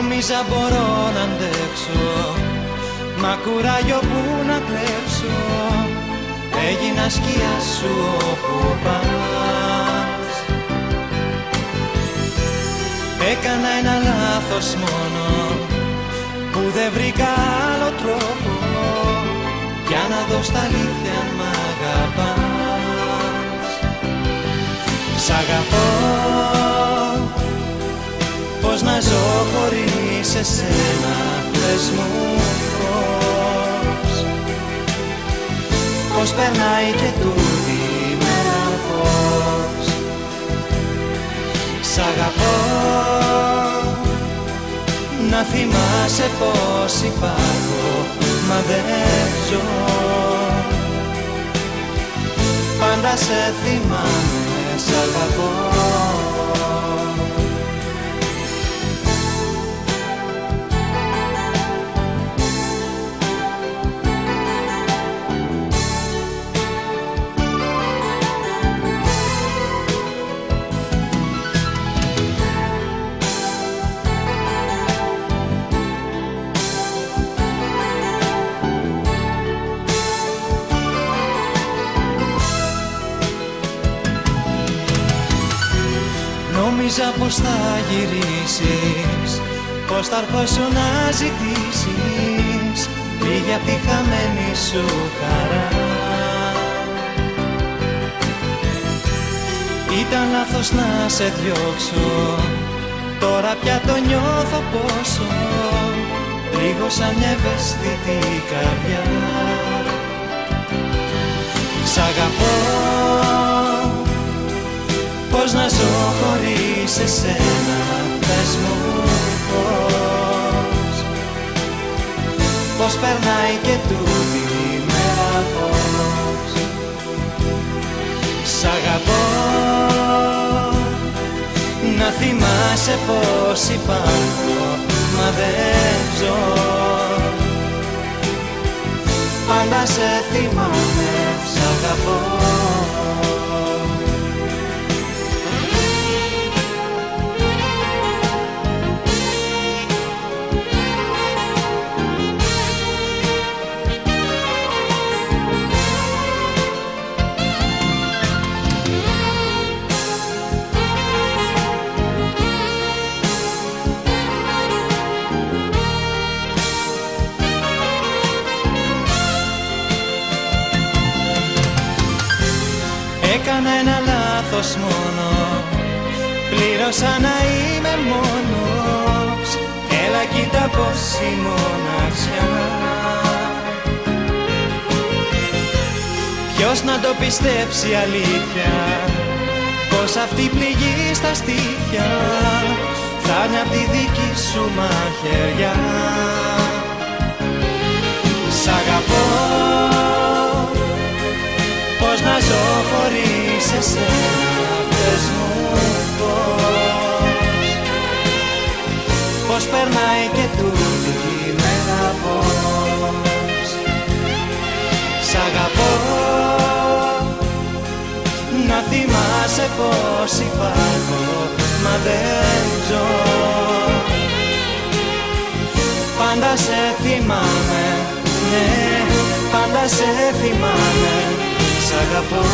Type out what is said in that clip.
Νόμιζα μπορώ να αντέξω, μα κουράγιο που να κλέψω. Έγινα σκιά σου όπου πας. Έκανα ένα λάθος μόνο, που δεν βρήκα άλλο τρόπο για να δω στα αλήθεια αν μ' αγαπάς. Σ' αγαπώ, πώς να ζω χωρίς εσένα, πες μου πώς. Πώς περνάει και τούτη η μέρα πώς. Σ' αγαπώ, να θυμάσαι πως υπάρχω, μα δεν ζω. Πάντα σε θυμάμαι, σ' αγαπώ. Νόμιζα πως θα γυρίσεις, πως θα έρχοσαι να ζητήσεις, πήγε απ' τη χαμένη σου χαρά. Ήταν λάθος να σε διώξω, τώρα πια το νιώθω πόσο, πλήγωσα μια ευαίσθητη καρδιά. Σ' αγαπώ, πώς να ζω χωρίς εσένα, πες μου πώς. Πώς περνάει και τούτη η μέρα πώς. Σ' αγαπώ, να θυμάσαι πως υπάρχω, μα δεν ζω. Πάντα σε θυμάμαι, σ' αγαπώ. Έκανα ένα λάθος μόνο, πλήρωσα να είμαι μόνος. Έλα κοίτα πως η μοναξιά. Ποιος να το πιστέψει αλήθεια, πως αυτή πληγή στα στήθια θα είναι απ' τη δική σου μαχαιριά. Σ' αγαπώ, πώς να ζω χωρίς εσένα, πες μου πώς. Πώς περνάει και τούτη η μέρα πώς. Σ' αγαπώ, να θυμάσαι πως υπάρχω, μα δεν ζω. Πάντα σε θυμάμαι, ναι, πάντα σε θυμάμαι, σ' αγαπώ.